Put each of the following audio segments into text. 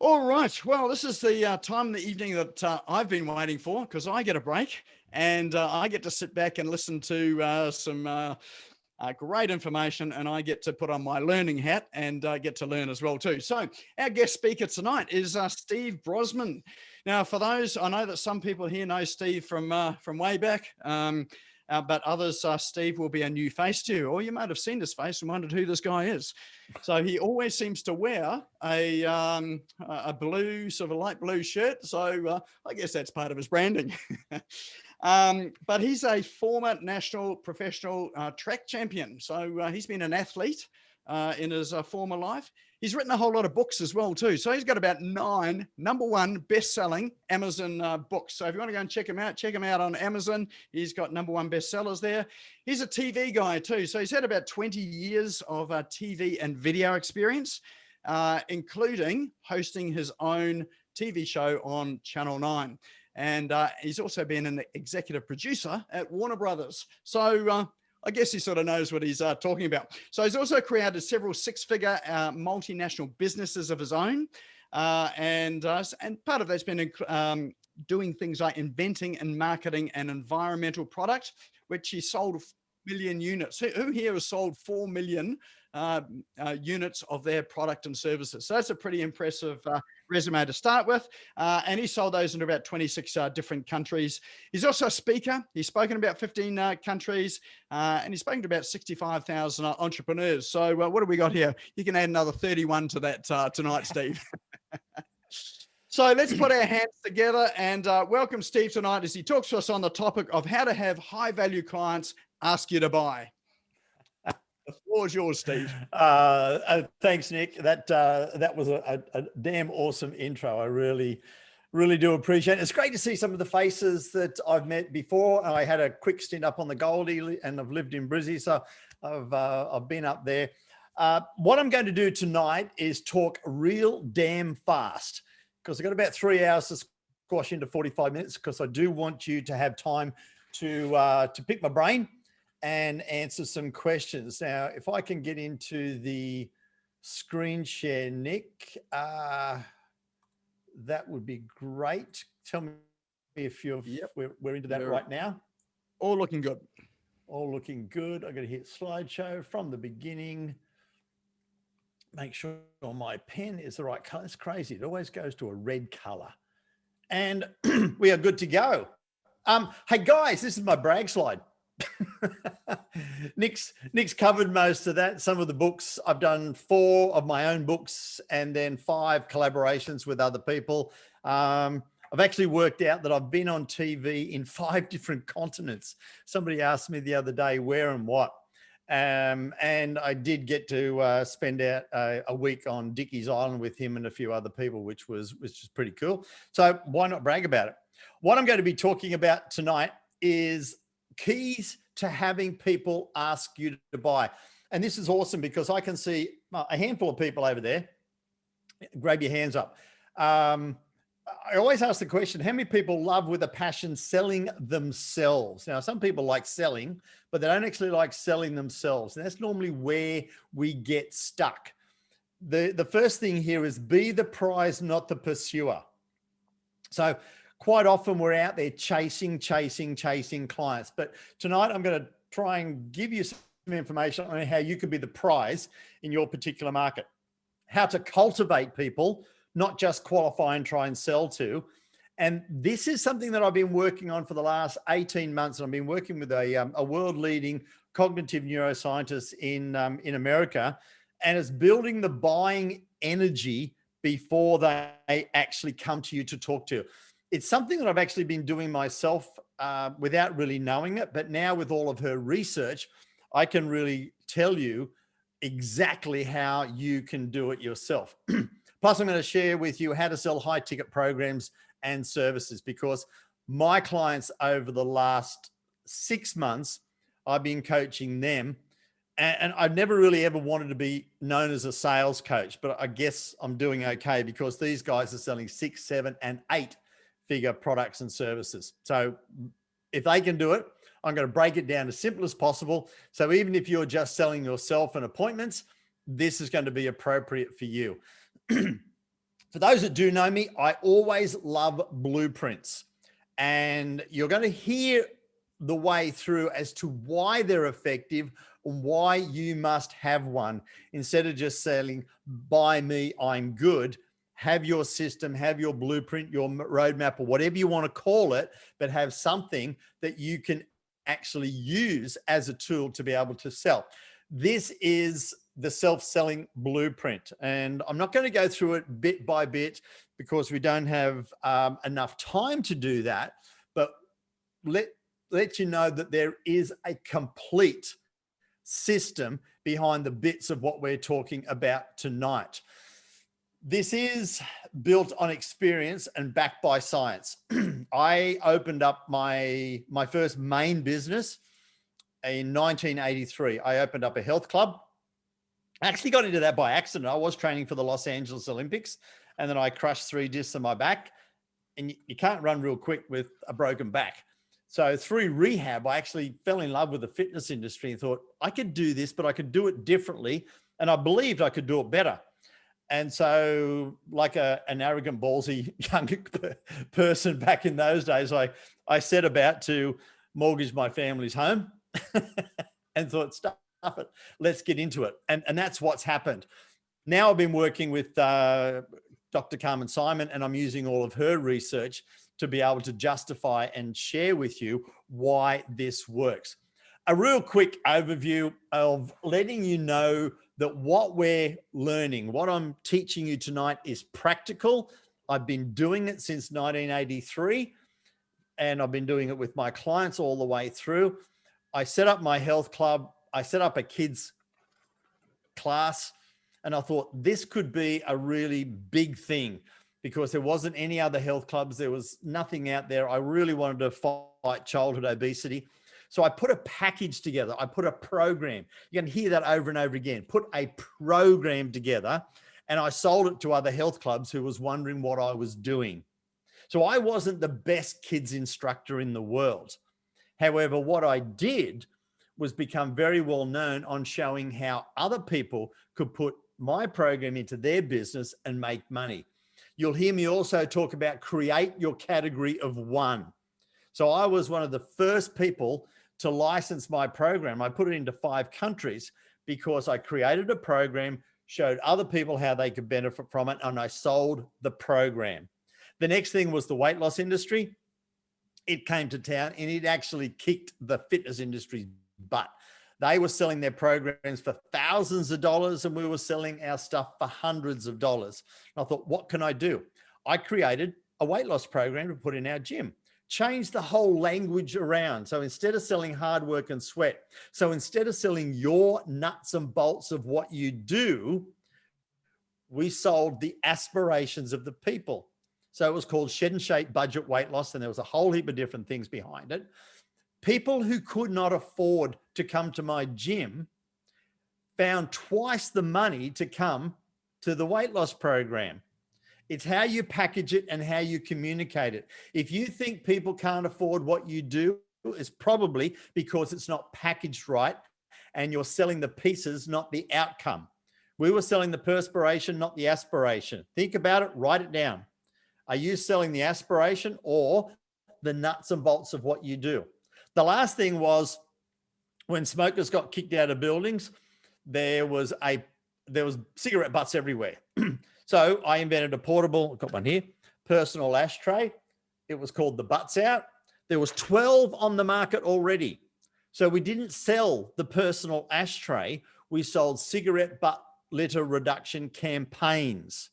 All right. Well, this is the time in the evening that I've been waiting for because I get a break and I get to sit back and listen to some great information, and I get to put on my learning hat and get to learn as well too. So our guest speaker tonight is Steve Brossman. Now, for those, I know that some people here know Steve from way back. But others, Steve will be a new face to you, or you might have seen his face and wondered who this guy is. So he always seems to wear a blue, sort of a light blue shirt. So I guess that's part of his branding. But he's a former national professional track champion. So he's been an athlete in his former life. He's written a whole lot of books as well too. So he's got about 9 #1 best-selling Amazon books. So if you want to go and check him out on Amazon. He's got #1 bestsellers there. He's a TV guy too. So he's had about 20 years of TV and video experience, including hosting his own TV show on Channel 9. And he's also been an executive producer at Warner Brothers. So I guess he sort of knows what he's talking about. So he's also created several 6-figure multinational businesses of his own. And part of that's been doing things like inventing and marketing an environmental product, which he sold 4 million units. Who here has sold 4 million units of their product and services? So that's a pretty impressive resume to start with. And he sold those in about 26 different countries. He's also a speaker. He's spoken about 15 countries, and he's spoken to about 65,000 entrepreneurs. So what have we got here? You can add another 31 to that tonight, Steve. So let's put our hands together and welcome Steve tonight as he talks to us on the topic of how to have high value clients ask you to buy. The floor is yours, Steve. Thanks, Nick. That was a damn awesome intro. I really do appreciate it. It's great to see some of the faces that I've met before. I had a quick stint up on the Goldie and I've lived in Brizzy, so I've been up there. What I'm going to do tonight is talk real damn fast because I've got about 3 hours to squash into 45 minutes because I do want you to have time to pick my brain and answer some questions. Now, if I can get into the screen share, Nick, that would be great. Tell me if we're into that right now. All looking good. All looking good. I'm going to hit slideshow from the beginning. Make sure my pen is the right color. It's crazy. It always goes to a red color. And we are good to go. Hey guys, this is my brag slide. Nick's covered most of that. Some of the books, I've done 4 of my own books and then 5 collaborations with other people. I've actually worked out that I've been on TV in 5 different continents. Somebody asked me the other day where and what. And I did get to spend out a week on Dickie's Island with him and a few other people, which was pretty cool. So why not brag about it? What I'm going to be talking about tonight is keys to having people ask you to buy. And this is awesome because I can see a handful of people over there. Grab your hands up. I always ask the question, how many people love with a passion selling themselves? Now, some people like selling, but they don't actually like selling themselves. And that's normally where we get stuck. The first thing here is be the prize, not the pursuer. So quite often we're out there chasing clients. But tonight I'm going to try and give you some information on how you could be the prize in your particular market, how to cultivate people, not just qualify and try and sell to. And this is something that I've been working on for the last 18 months. And I've been working with a world-leading cognitive neuroscientist in America, and it's building the buying energy before they actually come to you to talk to. It's something that I've actually been doing myself without really knowing it. But now with all of her research, I can really tell you exactly how you can do it yourself. Plus, I'm going to share with you how to sell high ticket programs and services, because my clients over the last 6 months, I've been coaching them. And I've never really ever wanted to be known as a sales coach, but I guess I'm doing okay because these guys are selling 6, 7, and 8-figure products and services. So if they can do it, I'm going to break it down as simple as possible. So even if you're just selling yourself and appointments, this is going to be appropriate for you. For those that do know me, I always love blueprints, and you're going to hear the way through as to why they're effective and why you must have one. Instead of just selling, buy me, I'm good. Have your system, have your blueprint, your roadmap, or whatever you want to call it, but have something that you can actually use as a tool to be able to sell. This is the self-selling blueprint, and I'm not going to go through it bit by bit because we don't have enough time to do that, but let you know that there is a complete system behind the bits of what we're talking about tonight. This is built on experience and backed by science. I opened up my first main business in 1983. I opened up a health club. I actually got into that by accident. I was training for the Los Angeles Olympics, and then I crushed 3 discs in my back, and you can't run real quick with a broken back. So through rehab, I actually fell in love with the fitness industry and thought I could do this, but I could do it differently. And I believed I could do it better. And so like an arrogant, ballsy young person back in those days, I set about to mortgage my family's home and thought, stuff it, let's get into it. And that's what's happened. Now I've been working with Dr. Carmen Simon, and I'm using all of her research to be able to justify and share with you why this works. A real quick overview of letting you know that what we're learning, what I'm teaching you tonight is practical. I've been doing it since 1983, and I've been doing it with my clients all the way through. I set up my health club. I set up a kids class, and I thought this could be a really big thing because there wasn't any other health clubs. There was nothing out there. I really wanted to fight childhood obesity. So I put a package together. I put a program. You can hear that over and over again. Put a program together, and I sold it to other health clubs who was wondering what I was doing. So I wasn't the best kids instructor in the world. However, what I did was become very well known on showing how other people could put my program into their business and make money. You'll hear me also talk about create your category of one. So I was one of the first people to license my program. I put it into 5 countries because I created a program, showed other people how they could benefit from it, and I sold the program. The next thing was the weight loss industry. It came to town, and it actually kicked the fitness industry's butt. They were selling their programs for thousands of dollars, and we were selling our stuff for hundreds of dollars. And I thought, what can I do? I created a weight loss program to put in our gym. Change the whole language around. So instead of selling hard work and sweat, so instead of selling your nuts and bolts of what you do, we sold the aspirations of the people. So it was called Shed and Shape Budget Weight Loss, and there was a whole heap of different things behind it. People who could not afford to come to my gym found twice the money to come to the weight loss program. It's how you package it and how you communicate it. If you think people can't afford what you do, it's probably because it's not packaged right and you're selling the pieces, not the outcome. We were selling the perspiration, not the aspiration. Think about it, write it down. Are you selling the aspiration or the nuts and bolts of what you do? The last thing was when smokers got kicked out of buildings, there was cigarette butts everywhere. So I invented a portable, I've got one here, personal ashtray. It was called the Butts Out. There was 12 on the market already. So we didn't sell the personal ashtray. We sold cigarette butt litter reduction campaigns.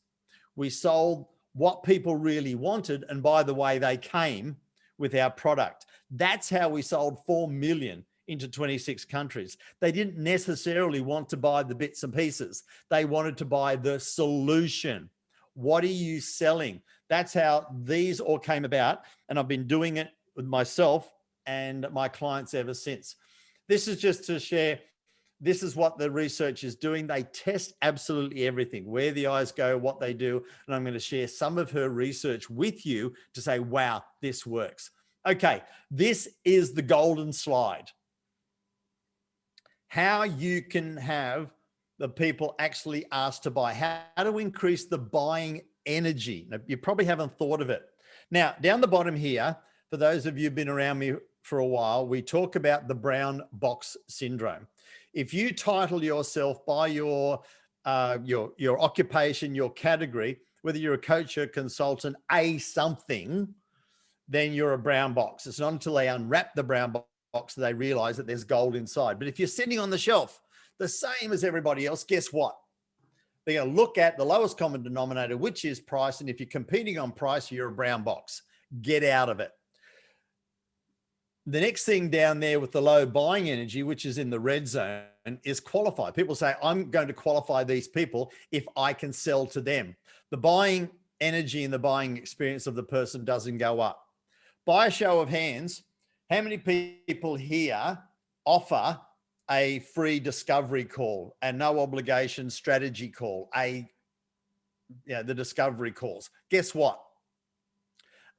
We sold what people really wanted. And by the way, they came with our product. That's how we sold 4 million into 26 countries. They didn't necessarily want to buy the bits and pieces. They wanted to buy the solution. What are you selling? That's how these all came about. And I've been doing it with myself and my clients ever since. This is just to share. This is what the research is doing. They test absolutely everything, where the eyes go, what they do. And I'm going to share some of her research with you to say, wow, this works. Okay, this is the golden slide. How you can have the people actually ask to buy, how to increase the buying energy. Now, you probably haven't thought of it. Now, down the bottom here, for those of you who've been around me for a while, we talk about the brown box syndrome. If you title yourself by your occupation, your category, whether you're a coach or a consultant, a something, then you're a brown box. It's not until they unwrap the brown box that they realize that there's gold inside. But if you're sitting on the shelf, the same as everybody else, guess what? They're going to look at the lowest common denominator, which is price. And if you're competing on price, you're a brown box. Get out of it. The next thing down there with the low buying energy, which is in the red zone, is qualify. People say, I'm going to qualify these people if I can sell to them. The buying energy and the buying experience of the person doesn't go up. By a show of hands, how many people here offer a free discovery call, a no obligation strategy call, the discovery calls? Guess what?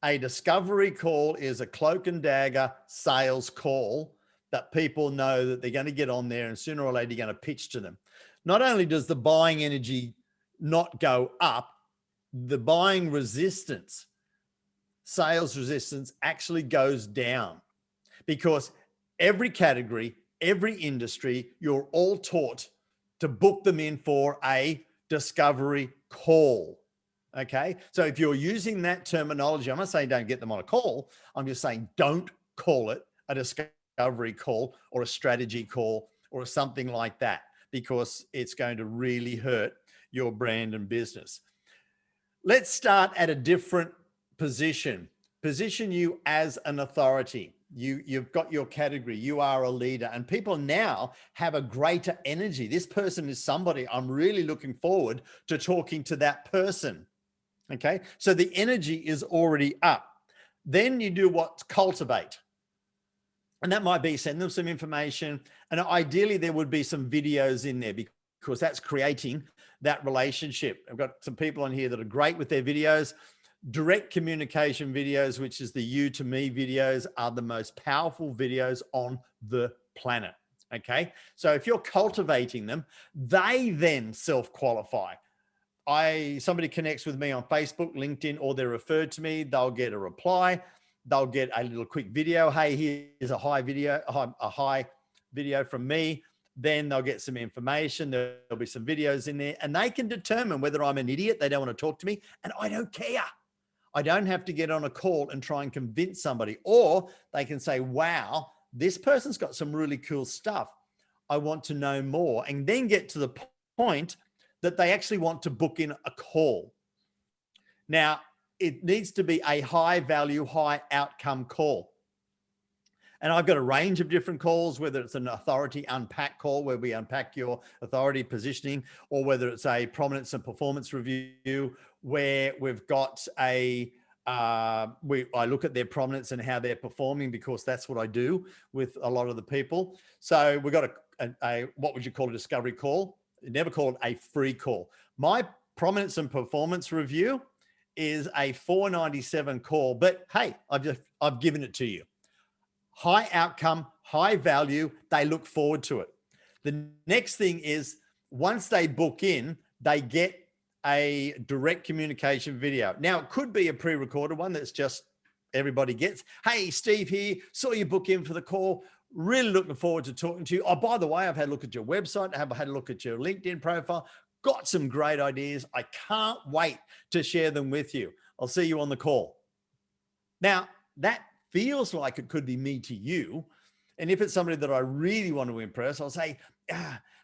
A discovery call is a cloak and dagger sales call that people know that they're going to get on there and sooner or later you're going to pitch to them. Not only does the buying energy not go up, the buying resistance, sales resistance actually goes down, because every category, every industry, you're all taught to book them in for a discovery call. Okay. So if you're using that terminology, I'm not saying don't get them on a call. I'm just saying don't call it a discovery call or a strategy call or something like that, because it's going to really hurt your brand and business. Let's start at a different position. Position you as an authority. You've got your category, you are a leader, and people now have a greater energy. This person is somebody I'm really looking forward to talking to that person. Okay, so the energy is already up. Then you do what's cultivate. And that might be send them some information. And ideally there would be some videos in there, because that's creating that relationship. I've got some people on here that are great with their videos. Direct communication videos, which is the you to me videos, are the most powerful videos on the planet. Okay, so if you're cultivating them, they then self-qualify. Somebody connects with me on Facebook, LinkedIn, or they're referred to me, they'll get a reply. They'll get a little quick video. Hey, here's a high video from me. Then they'll get some information. There'll be some videos in there, and they can determine whether I'm an idiot. They don't want to talk to me, and I don't care. I don't have to get on a call and try and convince somebody, or they can say, wow, this person's got some really cool stuff. I want to know more, and then get to the point that they actually want to book in a call. Now, it needs to be a high value, high outcome call. And I've got a range of different calls, whether it's an authority unpack call where we unpack your authority positioning, or whether it's a prominence and performance review where we've got I look at their prominence and how they're performing, because that's what I do with a lot of the people. So we've got a what would you call a discovery call? Never called a free call. My prominence and performance review is a $4.97 call, but hey, I've given it to you. High outcome, high value. They look forward to it. The next thing is, once they book in, they get a direct communication video. Now, it could be a pre-recorded one that's just everybody gets. Hey, Steve here, saw you book in for the call. Really looking forward to talking to you. Oh, by the way, I've had a look at your website. I've had a look at your LinkedIn profile. Got some great ideas. I can't wait to share them with you. I'll see you on the call. Now, that feels like it could be me to you. And if it's somebody that I really want to impress, I'll say,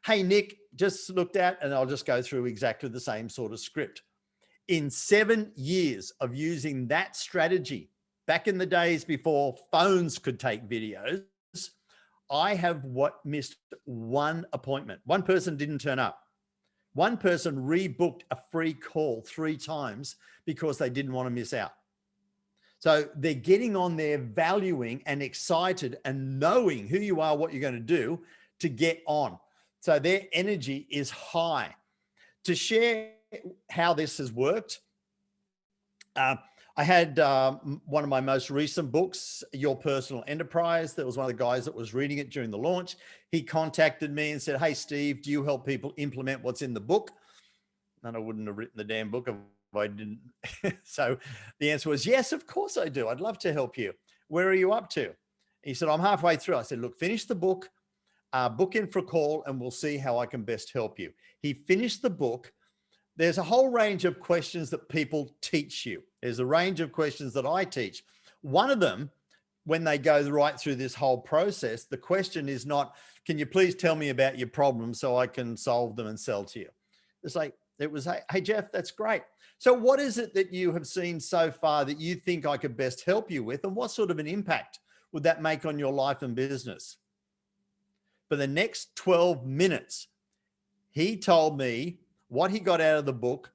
hey, Nick, just looked at, and I'll just go through exactly the same sort of script. In 7 years of using that strategy, back in the days before phones could take videos, I have missed one appointment. One person didn't turn up. One person rebooked a free call 3 times because they didn't want to miss out. So they're getting on there, valuing and excited and knowing who you are, what you're going to do to get on. So their energy is high. To share how this has worked, I had one of my most recent books, Your Personal Enterprise. There was one of the guys that was reading it during the launch. He contacted me and said, hey, Steve, do you help people implement what's in the book? And I wouldn't have written the damn book if I didn't. So the answer was, yes, of course I do. I'd love to help you. Where are you up to? He said, I'm halfway through. I said, look, finish the book, book in for a call, and we'll see how I can best help you. He finished the book. There's a whole range of questions that people teach you. There's a range of questions that I teach. One of them, when they go right through this whole process, the question is not, can you please tell me about your problems so I can solve them and sell to you? It's like, it was, hey, Jeff, that's great. So what is it that you have seen so far that you think I could best help you with? And what sort of an impact would that make on your life and business? For the next 12 minutes, he told me what he got out of the book,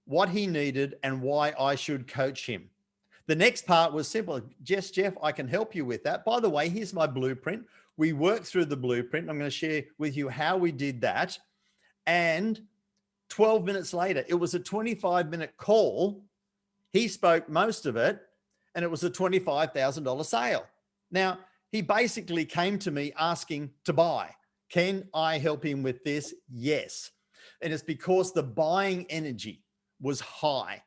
what he needed, and why I should coach him. The next part was simple. Yes, Jeff, I can help you with that. By the way, here's my blueprint. We worked through the blueprint. I'm going to share with you how we did that. And 12 minutes later, it was a 25-minute call. He spoke most of it, and it was a $25,000 sale. Now, he basically came to me asking to buy. Can I help him with this? Yes. And it's because the buying energy was high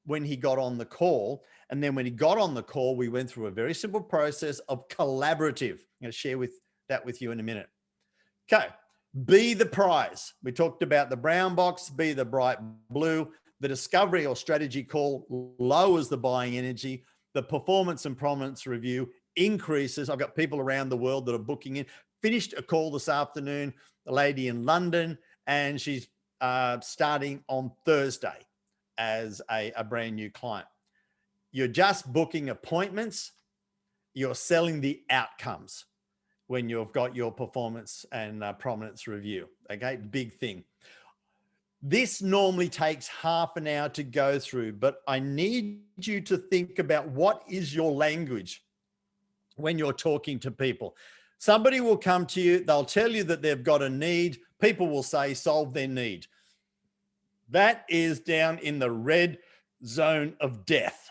when he got on the call. And then when he got on the call, we went through a very simple process of collaborative. I'm going to share that with you in a minute. Okay. Be the prize. We talked about the brown box, be the bright blue. The discovery or strategy call lowers the buying energy. The performance and prominence review increases. I've got people around the world that are booking in. Finished a call this afternoon, a lady in London, and she's starting on Thursday as a brand new client. You're just booking appointments. You're selling the outcomes when you've got your performance and prominence review. Okay, big thing. This normally takes half an hour to go through, but I need you to think about what is your language when you're talking to people. Somebody will come to you, they'll tell you that they've got a need. People will say, solve their need. That is down in the red zone of death.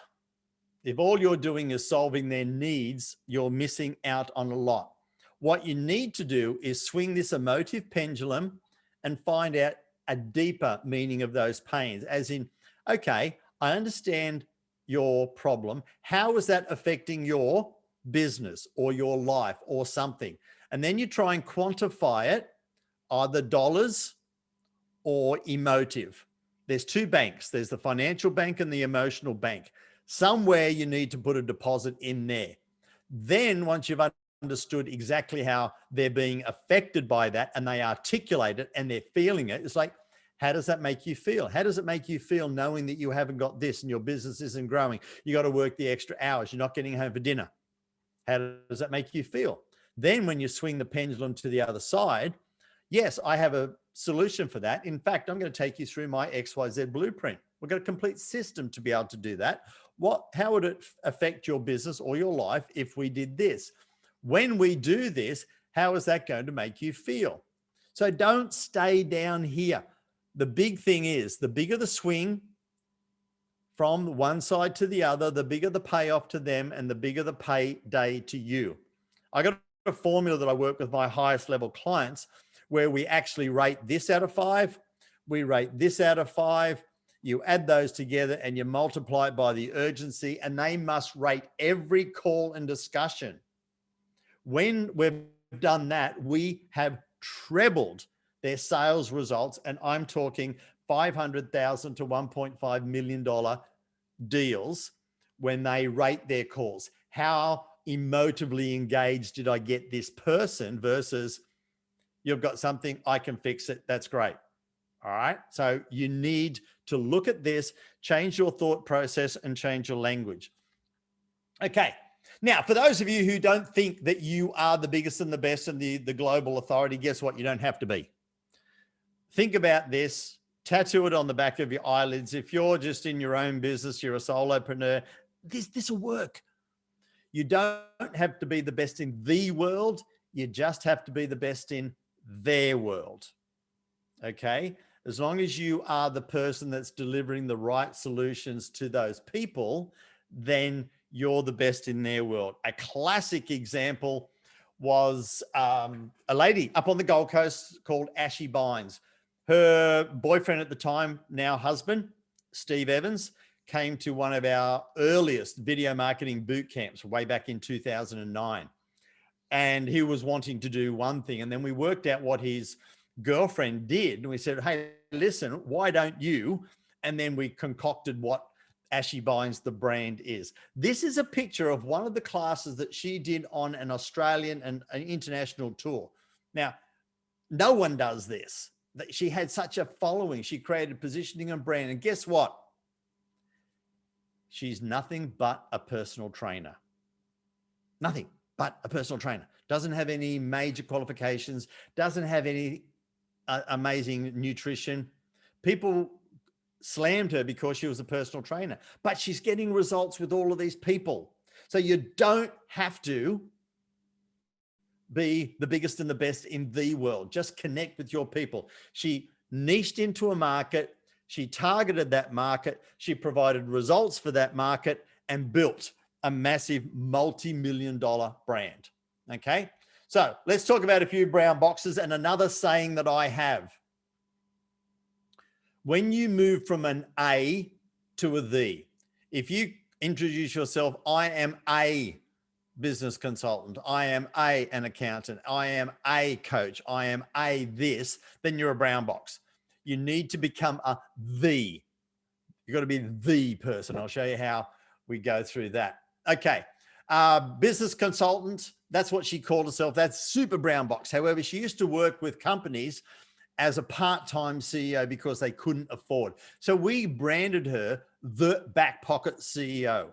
If all you're doing is solving their needs, you're missing out on a lot. What you need to do is swing this emotive pendulum and find out a deeper meaning of those pains, as in, okay, I understand your problem. How is that affecting your business or your life or something? And then you try and quantify it, either dollars or emotive. There's two banks. There's the financial bank and the emotional bank. Somewhere you need to put a deposit in there. Then once you've understood exactly how they're being affected by that and they articulate it and they're feeling it, it's like, how does that make you feel? How does it make you feel knowing that you haven't got this and your business isn't growing? You got to work the extra hours. You're not getting home for dinner. How does that make you feel? Then when you swing the pendulum to the other side, yes, I have a solution for that. In fact, I'm going to take you through my XYZ blueprint. We've got a complete system to be able to do that. How would it affect your business or your life if we did this? When we do this, how is that going to make you feel? So don't stay down here. The big thing is, the bigger the swing from one side to the other, the bigger the payoff to them and the bigger the payday to you. I got a formula that I work with my highest level clients where we actually rate this out of 5. We rate this out of 5. You add those together and you multiply it by the urgency, and they must rate every call and discussion. When we've done that, we have trebled their sales results. And I'm talking $500,000 to $1.5 million deals when they rate their calls. How emotively engaged did I get this person versus you've got something, I can fix it. That's great. All right. So you need to look at this, change your thought process and change your language. Okay. Now, for those of you who don't think that you are the biggest and the best and the global authority, guess what? You don't have to be. Think about this, tattoo it on the back of your eyelids. If you're just in your own business, you're a solopreneur, this will work. You don't have to be the best in the world. You just have to be the best in their world. Okay. As long as you are the person that's delivering the right solutions to those people, then you're the best in their world. A classic example was a lady up on the Gold Coast called Ashy Bynes. Her boyfriend at the time, now husband, Steve Evans, came to one of our earliest video marketing boot camps way back in 2009. And he was wanting to do one thing. And then we worked out what his girlfriend did. And we said, hey, listen, why don't you? And then we concocted what Ashy Binds the brand is. This is a picture of one of the classes that she did on an Australian and an international tour. Now, no one does this. She had such a following. She created positioning and brand. And guess what? She's nothing but a personal trainer. Nothing but a personal trainer. Doesn't have any major qualifications, doesn't have any amazing nutrition. People slammed her because she was a personal trainer, but she's getting results with all of these people. So you don't have to be the biggest and the best in the world. Just connect with your people. She niched into a market. She targeted that market. She provided results for that market and built a massive multi-million-dollar brand. Okay. So let's talk about a few brown boxes and another saying that I have. When you move from an A to a the, if you introduce yourself, I am a business consultant, I am an accountant, I am a coach, I am a this, then you're a brown box. You need to become a the. You've got to be the person. I'll show you how we go through that. Okay. Business consultant, that's what she called herself. That's super brown box. However, she used to work with companies as a part-time CEO because they couldn't afford. So we branded her the back pocket CEO.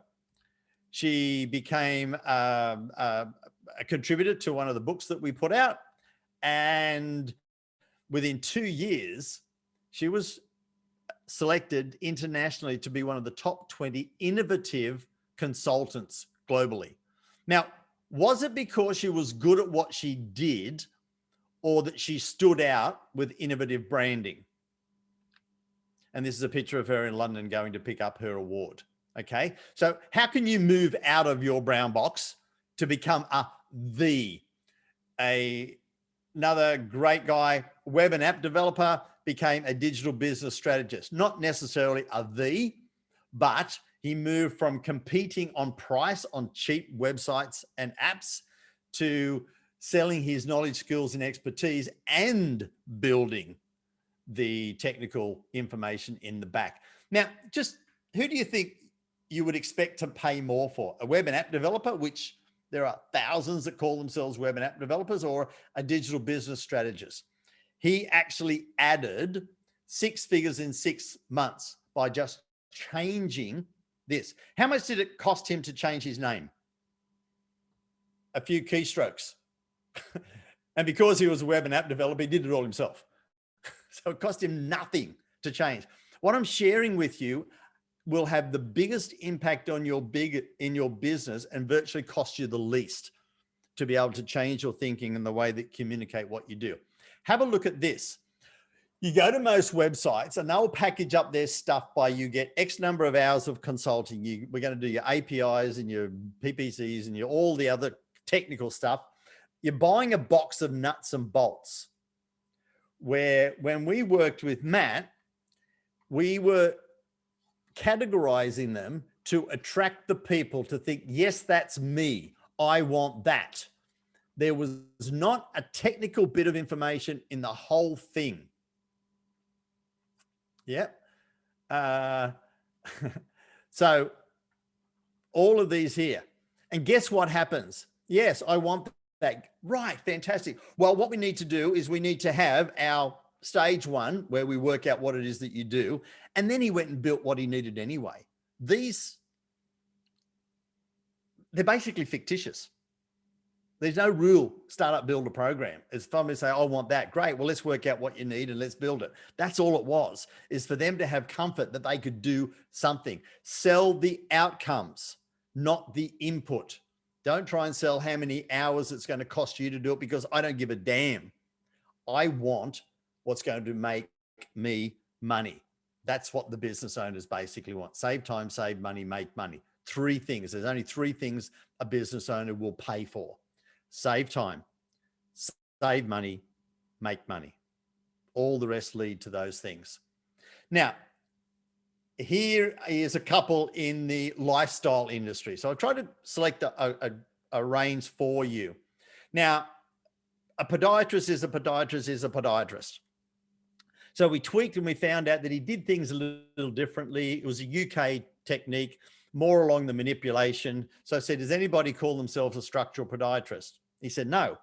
She became a contributor to one of the books that we put out. And within 2 years, she was selected internationally to be one of the top 20 innovative consultants globally. Now, was it because she was good at what she did or that she stood out with innovative branding? And this is a picture of her in London going to pick up her award. Okay. So how can you move out of your brown box to become another great guy, web and app developer, became a digital business strategist, not necessarily but he moved from competing on price on cheap websites and apps to selling his knowledge, skills, and expertise and building the technical information in the back. Now, just who do you think you would expect to pay more for? A web and app developer, which there are thousands that call themselves web and app developers, or a digital business strategist? He actually added 6 figures in 6 months by just changing this. How much did it cost him to change his name? A few keystrokes. And because he was a web and app developer, he did it all himself. So it cost him nothing to change. What I'm sharing with you will have the biggest impact on your business and virtually cost you the least to be able to change your thinking and the way that communicate what you do. Have a look at this. You go to most websites and they'll package up their stuff by you get X number of hours of consulting. We're going to do your APIs and your PPCs and all the other technical stuff. You're buying a box of nuts and bolts. Where when we worked with Matt, we were categorizing them to attract the people to think, yes, that's me. I want that. There was not a technical bit of information in the whole thing. Yep. So all of these here. And guess what happens? Yes, I want that. Right. Fantastic. Well, what we need to do is we need to have our stage 1 where we work out what it is that you do. And then he went and built what he needed anyway. They're basically fictitious. There's no real startup builder program. It's fun to say, I want that. Great. Well, let's work out what you need and let's build it. That's all it was, is for them to have comfort that they could do something. Sell the outcomes, not the input. Don't try and sell how many hours it's going to cost you to do it, because I don't give a damn. I want what's going to make me money. That's what the business owners basically want. Save time, save money, make money. 3 things. There's only 3 things a business owner will pay for. Save time, save money, make money. All the rest lead to those things. Now, here is a couple in the lifestyle industry. So I've tried to select a range for you. Now, a podiatrist is a podiatrist is a podiatrist. So we tweaked and we found out that he did things a little differently. It was a UK technique, more along the manipulation. So I said, does anybody call themselves a structural podiatrist? He said, no.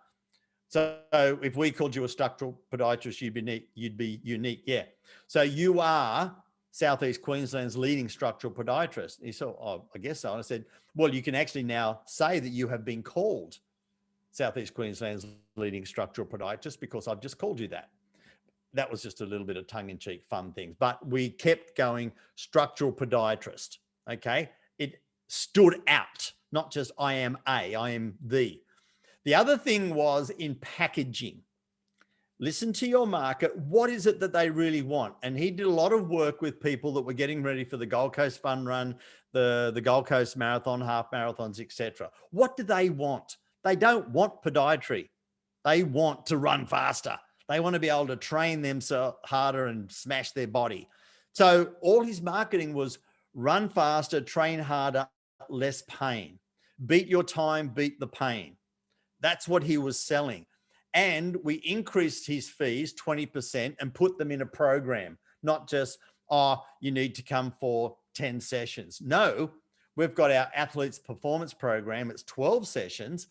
So if we called you a structural podiatrist, you'd be unique. Yeah. So you are Southeast Queensland's leading structural podiatrist. He said, oh, I guess so. And I said, well, you can actually now say that you have been called Southeast Queensland's leading structural podiatrist because I've just called you that. That was just a little bit of tongue-in-cheek fun things, but we kept going structural podiatrist. Okay. It stood out, not just I am the. The other thing was in packaging. Listen to your market. What is it that they really want? And he did a lot of work with people that were getting ready for the Gold Coast Fun Run, the Gold Coast Marathon, half marathons, etc. What do they want? They don't want podiatry. They want to run faster. They want to be able to train themselves harder and smash their body. So all his marketing was run faster, train harder, less pain. Beat your time, beat the pain. That's what he was selling. And we increased his fees 20% and put them in a program, not just, oh, you need to come for 10 sessions. No, we've got our athletes performance program. It's 12 sessions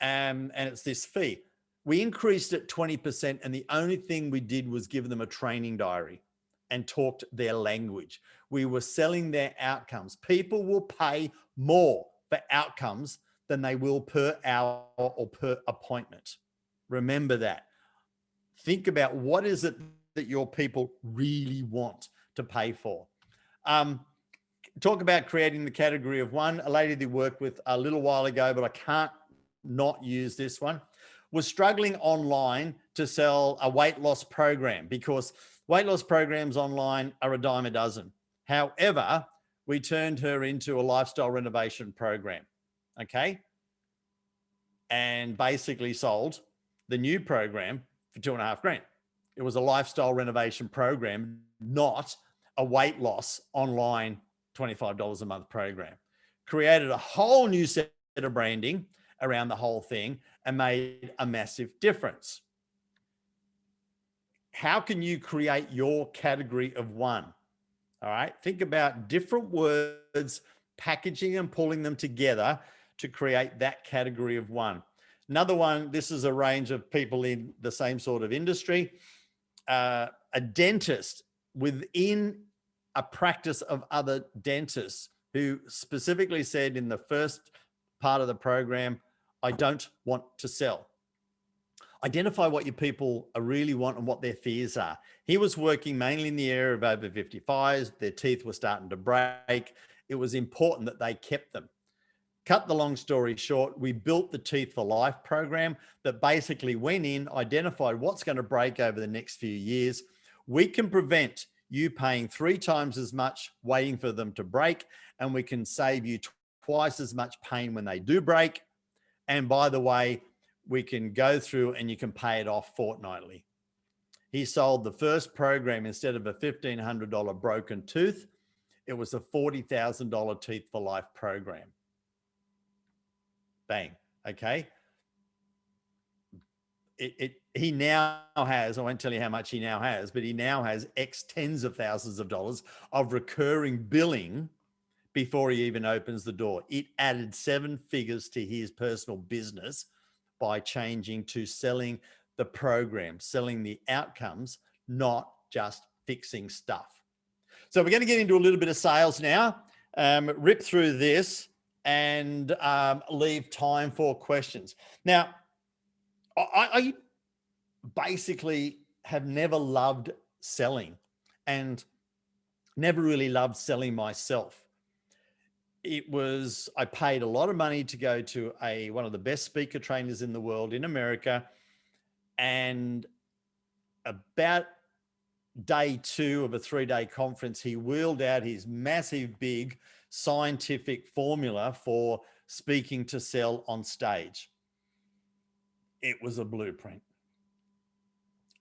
and it's this fee. We increased it 20%. And the only thing we did was give them a training diary and talked their language. We were selling their outcomes. People will pay more for outcomes than they will per hour or per appointment. Remember that. Think about what is it that your people really want to pay for. Talk about creating the category of one. A lady that worked with a little while ago, but I can't not use this one, was struggling online to sell a weight loss program because weight loss programs online are a dime a dozen. However, we turned her into a lifestyle renovation program. Okay. And basically sold the new program for $2.5 grand. It was a lifestyle renovation program, not a weight loss online $25 a month program. Created a whole new set of branding around the whole thing and made a massive difference. How can you create your category of one? All right. Think about different words, packaging and pulling them together to create that category of one. Another one, this is a range of people in the same sort of industry. A dentist within a practice of other dentists who specifically said in the first part of the program, I don't want to sell. Identify what your people really want and what their fears are. He was working mainly in the area of over 55s. Their teeth were starting to break. It was important that they kept them. Cut the long story short, we built the Teeth for Life program that basically went in, identified what's going to break over the next few years. We can prevent you paying 3 times as much waiting for them to break, and we can save you twice as much pain when they do break. And by the way, we can go through and you can pay it off fortnightly. He sold the first program instead of a $1,500 broken tooth. It was a $40,000 Teeth for Life program. Bang. Okay. He now has, I won't tell you how much he now has, but he now has X tens of thousands of dollars of recurring billing before he even opens the door. It added 7 figures to his personal business by changing to selling the program, selling the outcomes, not just fixing stuff. So we're going to get into a little bit of sales now, rip through this and leave time for questions. Now, I basically have never loved selling and never really loved selling myself. I paid a lot of money to go to one of the best speaker trainers in the world in America. And about day 2 of a 3-day conference, he wheeled out his massive, big scientific formula for speaking to sell on stage. It was a blueprint.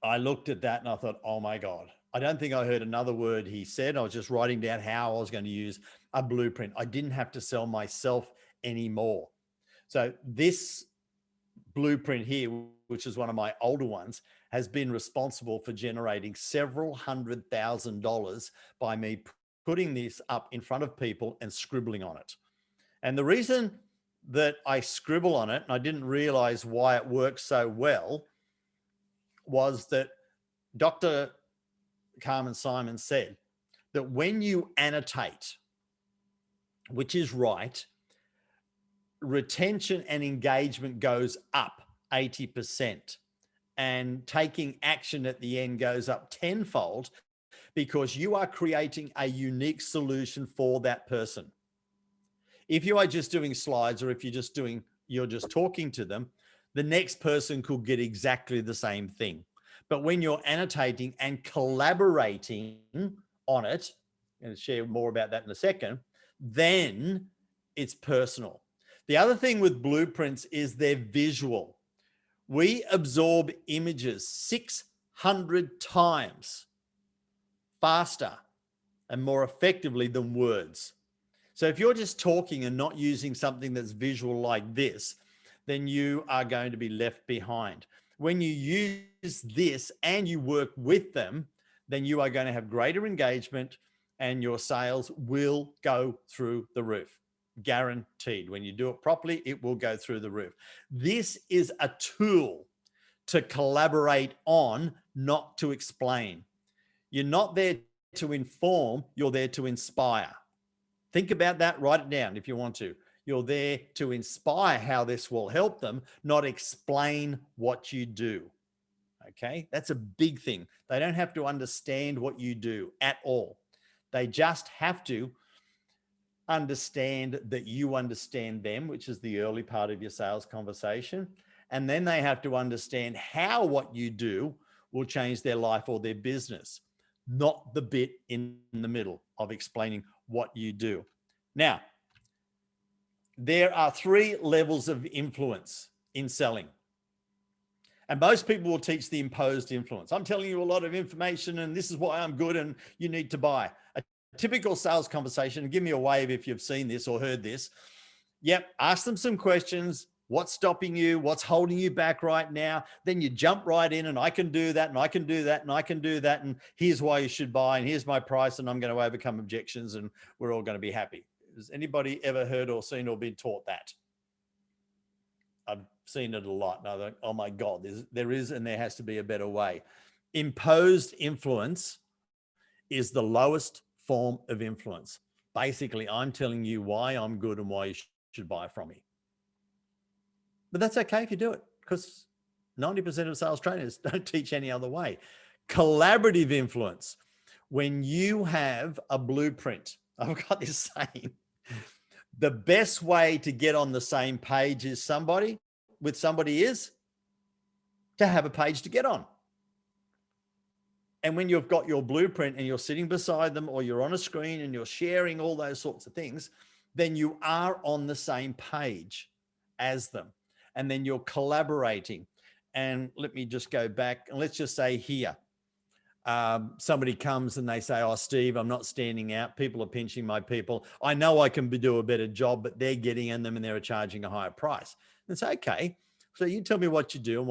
I looked at that and I thought, oh my God, I don't think I heard another word he said. I was just writing down how I was going to use a blueprint. I didn't have to sell myself anymore. So this blueprint here, which is one of my older ones, has been responsible for generating several $100,000 by me putting this up in front of people and scribbling on it. And the reason that I scribble on it, and I didn't realize why it works so well, was that Dr. Carmen Simon said that when you annotate, which is right, retention and engagement goes up 80%, and taking action at the end goes up tenfold, because you are creating a unique solution for that person. If you are just doing slides, or if you're just talking to them, the next person could get exactly the same thing. But when you're annotating and collaborating on it, and I'll share more about that in a second, then it's personal. The other thing with blueprints is they're visual. We absorb images 600 times faster and more effectively than words. So if you're just talking and not using something that's visual like this, then you are going to be left behind. When you use this and you work with them, then you are going to have greater engagement and your sales will go through the roof. Guaranteed. When you do it properly, it will go through the roof. This is a tool to collaborate on, not to explain. You're not there to inform, you're there to inspire. Think about that, write it down if you want to. You're there to inspire how this will help them, not explain what you do. Okay, that's a big thing. They don't have to understand what you do at all. They just have to understand that you understand them, which is the early part of your sales conversation. And then they have to understand how what you do will change their life or their business, not the bit in the middle of explaining what you do. Now, there are 3 levels of influence in selling. And most people will teach the imposed influence. I'm telling you a lot of information and this is why I'm good and you need to buy. A typical sales conversation, and give me a wave if you've seen this or heard this. Yep, ask them some questions. What's stopping you? What's holding you back right now? Then you jump right in and I can do that and I can do that and I can do that. And here's why you should buy and here's my price and I'm going to overcome objections and we're all going to be happy. Has anybody ever heard or seen or been taught that? I've seen it a lot. And I think, oh my God, there is and there has to be a better way. Imposed influence is the lowest form of influence. Basically, I'm telling you why I'm good and why you should buy from me. But that's okay if you do it, because 90% of sales trainers don't teach any other way. Collaborative influence. When you have a blueprint, I've got this saying, the best way to get on the same page is with somebody is to have a page to get on. And when you've got your blueprint and you're sitting beside them or you're on a screen and you're sharing all those sorts of things, then you are on the same page as them. And then you're collaborating. And let me just go back and let's just say here, somebody comes and they say, oh, Steve, I'm not standing out. People are pinching my people. I know I can do a better job, but they're getting in them and they're charging a higher price. And it's okay. So you tell me what you do and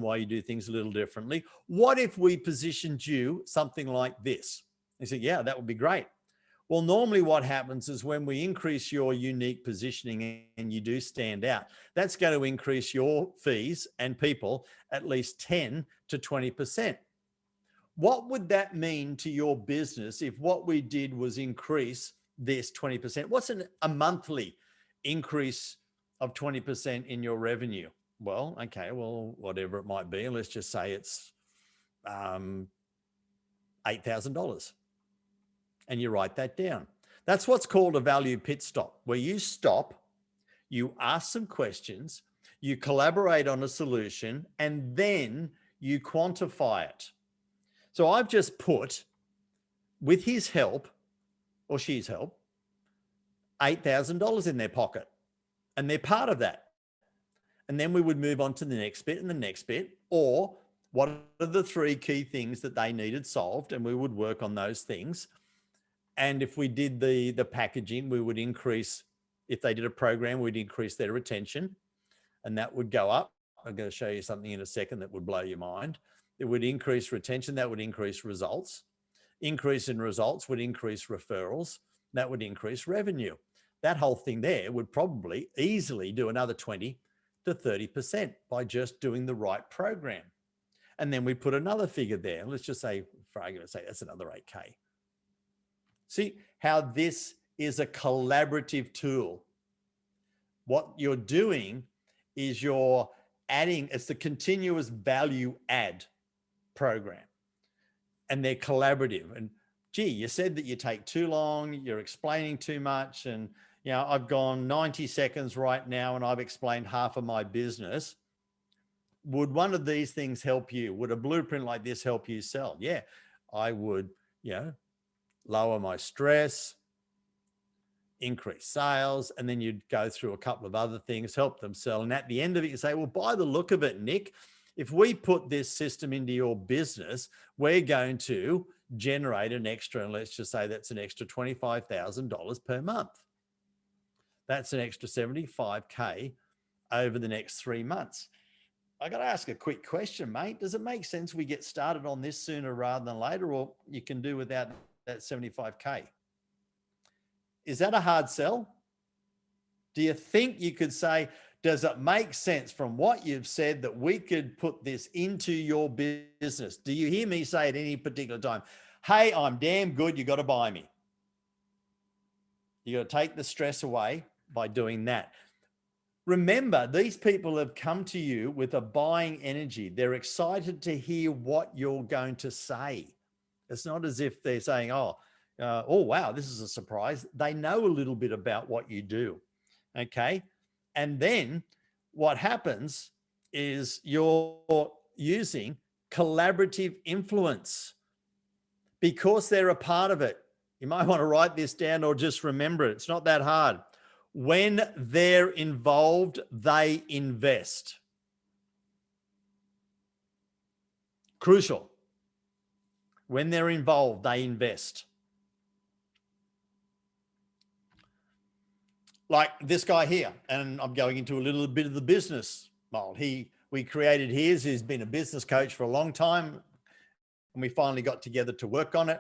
why you do things a little differently. What if we positioned you something like this? They say, yeah, that would be great. Well, normally what happens is when we increase your unique positioning and you do stand out, that's going to increase your fees and people at least 10 to 20%. What would that mean to your business if what we did was increase this 20%? What's a monthly increase of 20% in your revenue? Well, okay, well, whatever it might be, let's just say it's $8,000. And you write that down. That's what's called a value pit stop, where you stop, you ask some questions, you collaborate on a solution, and then you quantify it. So I've just put, with his help or she's help, $8,000 in their pocket, and they're part of that. And then we would move on to the next bit and the next bit. Or what are the 3 key things that they needed solved, and we would work on those things. And if we did the packaging, we would increase, if they did a program, we'd increase their retention, and that would go up. I'm going to show you something in a second that would blow your mind. It would increase retention, that would increase results. Increase in results would increase referrals, that would increase revenue. That whole thing there would probably easily do another 20 to 30% by just doing the right program. And then we put another figure there. Let's just say, for argument's sake, that's another 8K. See how this is a collaborative tool. What you're doing is you're adding, it's the continuous value add program, and they're collaborative. And gee, you said that you take too long, you're explaining too much. And, you know, I've gone 90 seconds right now and I've explained half of my business. Would one of these things help you? Would a blueprint like this help you sell? Yeah, I would, you know, lower my stress, increase sales, and then you'd go through a couple of other things, help them sell. And at the end of it, you say, well, by the look of it, Nick, if we put this system into your business, we're going to generate an extra, and let's just say that's an extra $25,000 per month. That's an extra 75K over the next 3 months. I got to ask a quick question, mate. Does it make sense we get started on this sooner rather than later, or you can do without that 75K? Is that a hard sell? Do you think you could say, does it make sense from what you've said that we could put this into your business? Do you hear me say at any particular time, hey, I'm damn good, you got to buy me? You got to take the stress away by doing that. Remember, these people have come to you with a buying energy. They're excited to hear what you're going to say. It's not as if they're saying, oh, wow, this is a surprise. They know a little bit about what you do. Okay. And then what happens is you're using collaborative influence because they're a part of it. You might want to write this down or just remember it. It's not that hard. When they're involved, they invest. Crucial. When they're involved, they invest. Like this guy here, and I'm going into a little bit of the business mold. We created his, he's been a business coach for a long time, and we finally got together to work on it.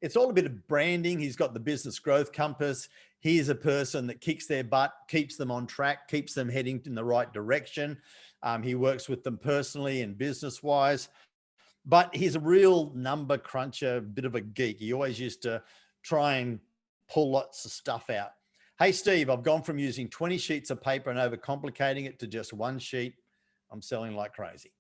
It's all a bit of branding. He's got the business growth compass. He's a person that kicks their butt, keeps them on track, keeps them heading in the right direction. He works with them personally and business-wise, but he's a real number cruncher, bit of a geek. He always used to try and pull lots of stuff out. Hey, Steve, I've gone from using 20 sheets of paper and overcomplicating it to just 1 sheet. I'm selling like crazy.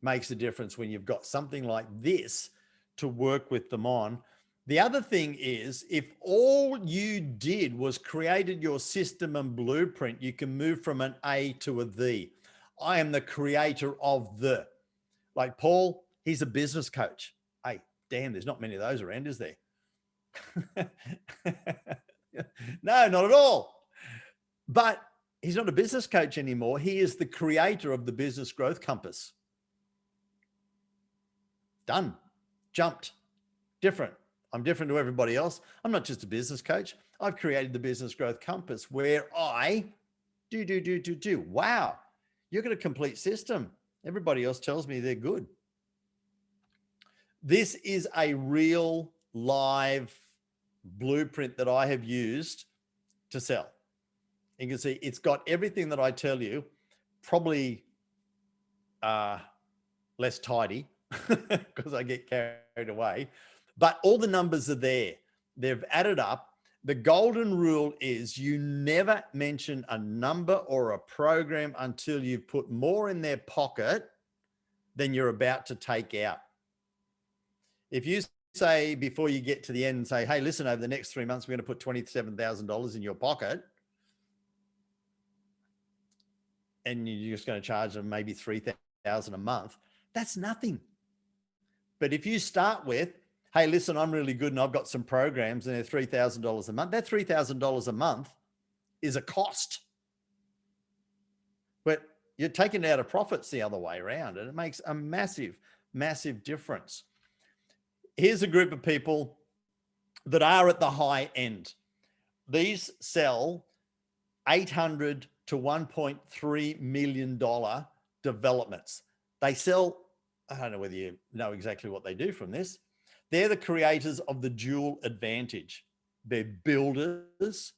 Makes a difference when you've got something like this to work with them on. The other thing is, if all you did was created your system and blueprint, you can move from an A to a the. I am the creator of the. Like Paul, he's a business coach. Hey, damn, there's not many of those around, is there? No, not at all. But he's not a business coach anymore. He is the creator of the business growth compass. Done. Jumped. Different. I'm different to everybody else. I'm not just a business coach. I've created the business growth compass where I do. Wow. You've got a complete system. Everybody else tells me they're good. This is a real live blueprint that I have used to sell. You can see it's got everything that I tell you, probably less tidy because I get carried away, but all the numbers are there. They've added up. The golden rule is you never mention a number or a program until you've put more in their pocket than you're about to take out. If you say before you get to the end and say, hey, listen, over the next 3 months, we're going to put $27,000 in your pocket, and you're just going to charge them maybe $3,000 a month, that's nothing. But if you start with, hey, listen, I'm really good and I've got some programs and they're $3,000 a month, that $3,000 a month is a cost. But you're taking it out of profits the other way around, and it makes a massive, massive difference. Here's a group of people that are at the high end. These sell $800 to $1.3 million developments. They sell, I don't know whether you know exactly what they do from this. They're the creators of the dual advantage. They're builders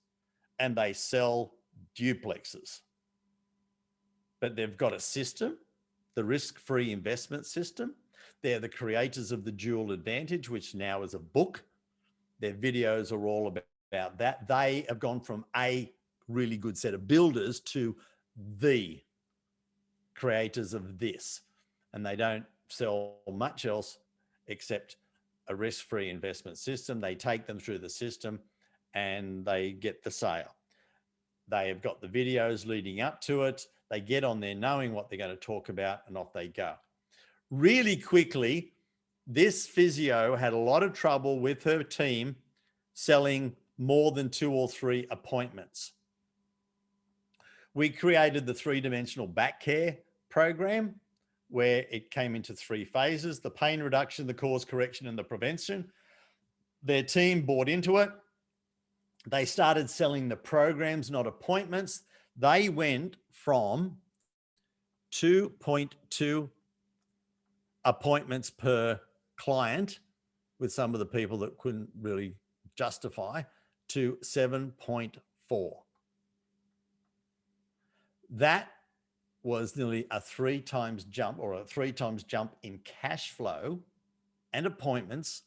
and they sell duplexes. But they've got a system, the risk-free investment system. They're the creators of the dual advantage, which now is a book. Their videos are all about that. They have gone from a really good set of builders to the creators of this. And they don't sell much else except a risk-free investment system. They take them through the system and they get the sale. They have got the videos leading up to it. They get on there knowing what they're going to talk about, and off they go. Really quickly, this physio had a lot of trouble with her team selling more than 2 or 3 appointments. We created the 3-dimensional back care program, where it came into 3 phases: the pain reduction, the cause correction, and the prevention. Their team bought into it. They started selling the programs, not appointments. They went from 2.2 appointments per client with some of the people that couldn't really justify to 7.4. That was nearly a 3 times jump, or a 3 times jump in cash flow and appointments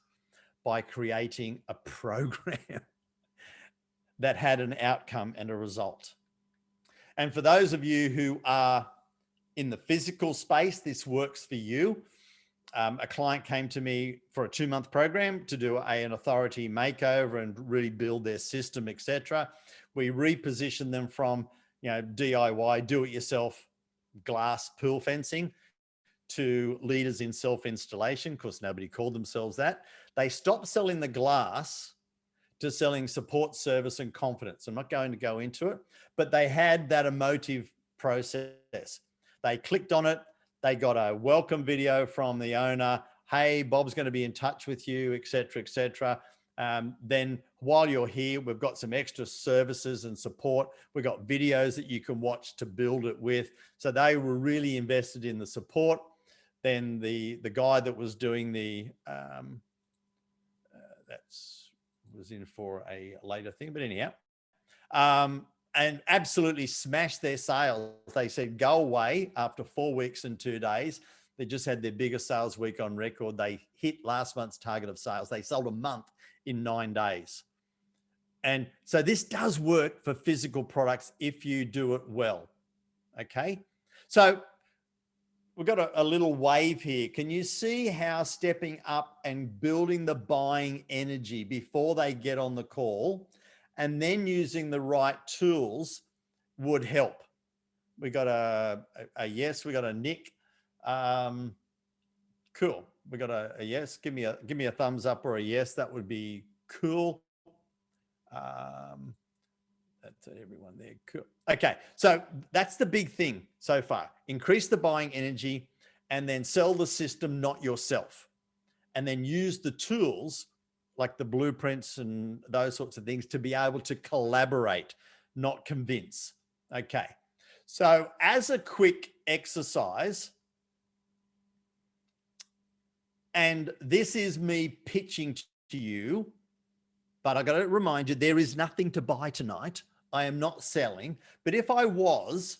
by creating a program that had an outcome and a result. And for those of you who are in the physical space, this works for you. A client came to me for a 2-month program to do an authority makeover and really build their system, etc. We repositioned them from, DIY, do-it-yourself glass pool fencing to leaders in self-installation, because nobody called themselves that. They stopped selling the glass to selling support, service, and confidence. I'm not going to go into it, but they had that emotive process. They clicked on it. They got a welcome video from the owner. Hey, Bob's going to be in touch with you, et cetera, et cetera. Then while you're here, we've got some extra services and support. We've got videos that you can watch to build it with. So they were really invested in the support. Then the guy that was doing the, was in for a later thing, but anyhow, and absolutely smashed their sales. They said, go away after 4 weeks and 2 days. They just had their biggest sales week on record. They hit last month's target of sales. They sold a month in 9 days. And so this does work for physical products if you do it well. Okay. So we've got a little wave here. Can you see how stepping up and building the buying energy before they get on the call and then using the right tools would help? We got a yes, we got a Nick. Cool. We got a yes. Give me a thumbs up or a yes. That would be cool. That's everyone there. Cool. Okay. So that's the big thing so far. Increase the buying energy and then sell the system, not yourself. And then use the tools like the blueprints and those sorts of things to be able to collaborate, not convince. Okay. So as a quick exercise, and this is me pitching to you, but I got to remind you, there is nothing to buy tonight. I am not selling, but if I was,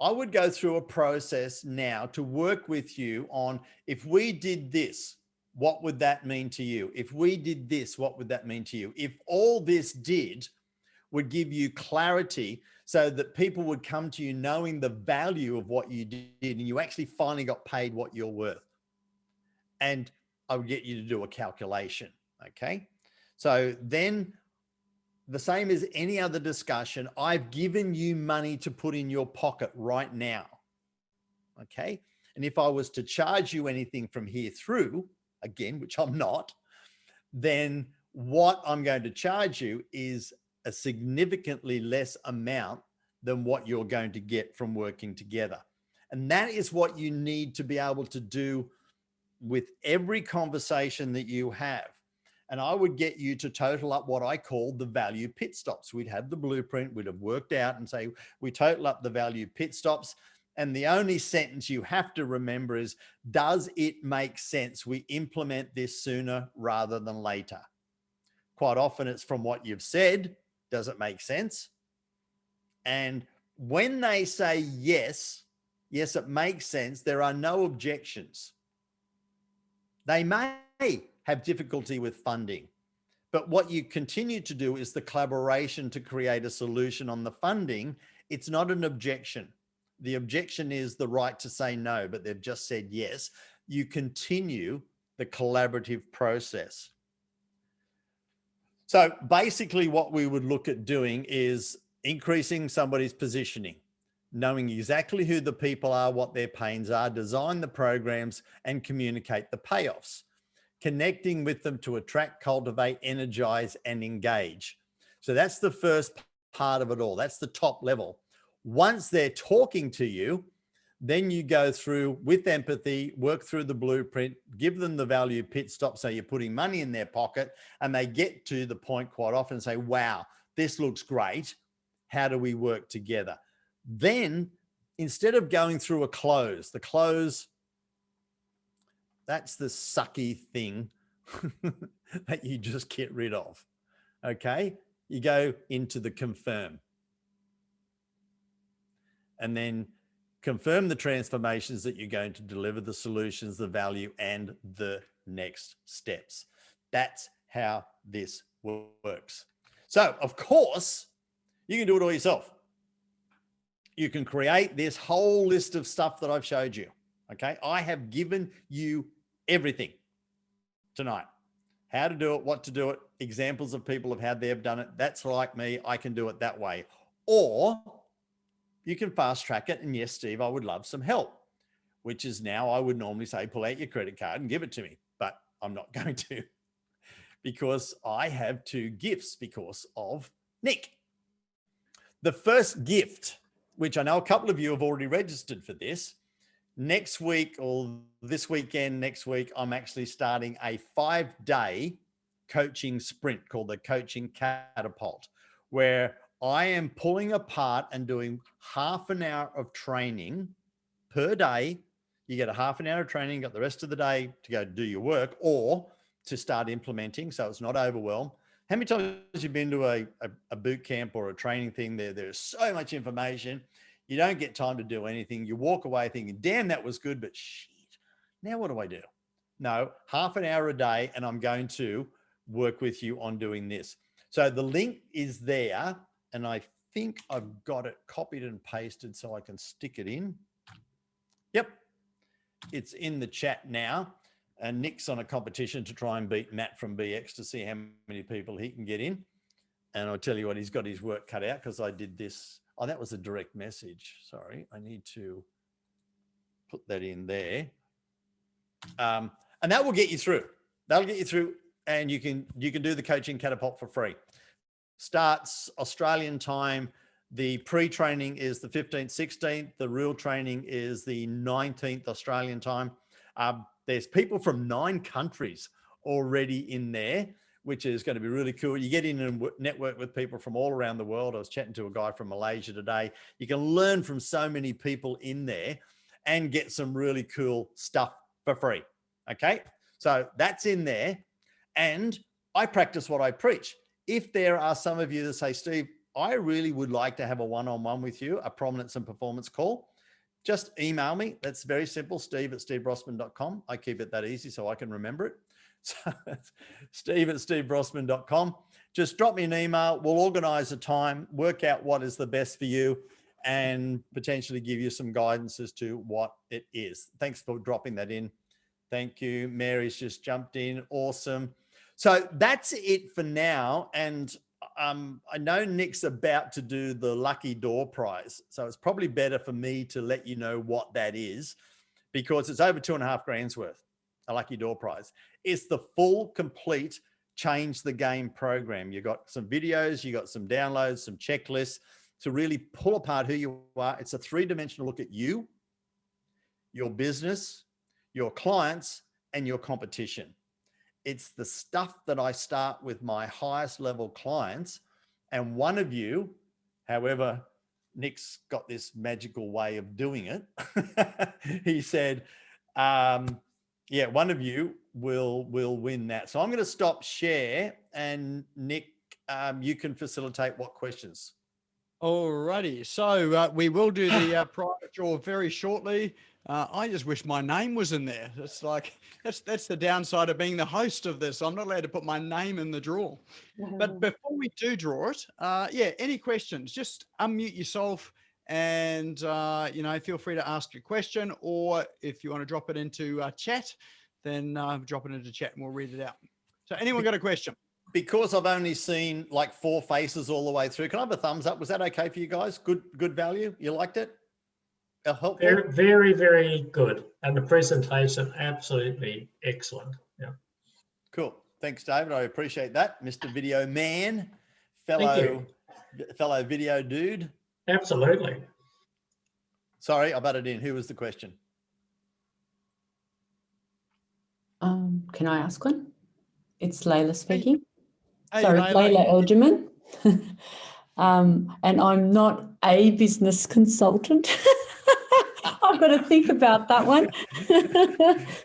I would go through a process now to work with you on, if we did this, what would that mean to you? If we did this, what would that mean to you? If all this did would give you clarity so that people would come to you knowing the value of what you did and you actually finally got paid what you're worth. And I would get you to do a calculation. Okay. So then the same as any other discussion, I've given you money to put in your pocket right now. Okay. And if I was to charge you anything from here through, again, which I'm not, then what I'm going to charge you is a significantly less amount than what you're going to get from working together. And that is what you need to be able to do with every conversation that you have. And I would get you to total up what I call the value pit stops. We'd have the blueprint, we'd have worked out and say, we total up the value pit stops. And the only sentence you have to remember is, does it make sense? We implement this sooner rather than later. Quite often it's from what you've said. Does it make sense? And when they say yes, yes, it makes sense, there are no objections. They may have difficulty with funding, but what you continue to do is the collaboration to create a solution on the funding. It's not an objection. The objection is the right to say no, but they've just said yes. You continue the collaborative process. So basically what we would look at doing is increasing somebody's positioning, knowing exactly who the people are, what their pains are, design the programs and communicate the payoffs, connecting with them to attract, cultivate, energize, and engage. So that's the first part of it all. That's the top level. Once they're talking to you, then you go through with empathy, work through the blueprint, give them the value pit stop. So you're putting money in their pocket and they get to the point quite often and say, wow, this looks great. How do we work together? Then instead of going through a close, the close, that's the sucky thing that you just get rid of. Okay. You go into the confirm. And then confirm the transformations that you're going to deliver, the solutions, the value, and the next steps. That's how this works. So, of course, you can do it all yourself. You can create this whole list of stuff that I've showed you. Okay. I have given you everything tonight. How to do it, what to do it, examples of people of how they've done it. That's like me. I can do it that way. Or you can fast track it. And yes, Steve, I would love some help, which is now I would normally say, pull out your credit card and give it to me, but I'm not going to, because I have two gifts because of Nick. The first gift, which I know a couple of you have already registered for this, next week or this weekend, next week, I'm actually starting a 5-day coaching sprint called the Coaching Catapult, where I am pulling apart and doing half an hour of training per day. You get a half an hour of training, got the rest of the day to go do your work or to start implementing. So it's not overwhelmed. How many times have you been to a boot camp or a training thing? There's so much information. You don't get time to do anything. You walk away thinking, damn, that was good, but shit, now what do I do? No, half an hour a day, and I'm going to work with you on doing this. So the link is there, and I think I've got it copied and pasted so I can stick it in. Yep, it's in the chat now. And Nick's on a competition to try and beat Matt from BX to see how many people he can get in. And I'll tell you what, he's got his work cut out because I did this. Oh, that was a direct message. Sorry, I need to put that in there. And that will get you through. That'll get you through, and you can do the Coaching Catapult for free. Starts Australian time. The pre-training is the 15th, 16th. The real training is the 19th Australian time. There's people from 9 countries already in there, which is going to be really cool. You get in and network with people from all around the world. I was chatting to a guy from Malaysia today. You can learn from so many people in there and get some really cool stuff for free. Okay. So that's in there. And I practice what I preach. If there are some of you that say, Steve, I really would like to have a one-on-one with you, a prominence and performance call, just email me. That's very simple. Steve@stevebrosman.com. I keep it that easy so I can remember it. So it's Steve@stevebrosman.com. Just drop me an email. We'll organize a time, work out what is the best for you, and potentially give you some guidance as to what it is. Thanks for dropping that in. Thank you. Mary's just jumped in. Awesome. So that's it for now. And I know Nick's about to do the lucky door prize. So it's probably better for me to let you know what that is, because it's over 2.5 grand's worth, a lucky door prize. It's the full, complete Change the Game program. You got some videos, you got some downloads, some checklists to really pull apart who you are. It's a 3-dimensional look at you your business, your clients, and your competition. It's the stuff that I start with my highest level clients. And one of you, however, Nick's got this magical way of doing it. He said, yeah, one of you will win that. So I'm going to stop share, and Nick, you can facilitate what questions. Alrighty, so we will do the private draw very shortly. I just wish my name was in there. It's like that's the downside of being the host of this. I'm not allowed to put my name in the draw. But before we do draw it, yeah, any questions? Just unmute yourself and you know, feel free to ask your question, or if you want to drop it into chat, then drop it into chat and we'll read it out. So anyone got a question? Because I've only seen like 4 faces all the way through, can I have a thumbs up? Was that okay for you guys? Good value? You liked it? Helpful? Very, very, very good. And the presentation, absolutely excellent. Yeah. Cool. Thanks, David. I appreciate that. Mr. Video Man, fellow video dude. Absolutely. Sorry, I butted in. Who was the question? Can I ask one? It's Layla speaking. Hey, Sorry, Layla. Layla Elgerman. And I'm not a business consultant. I've got to think about that one.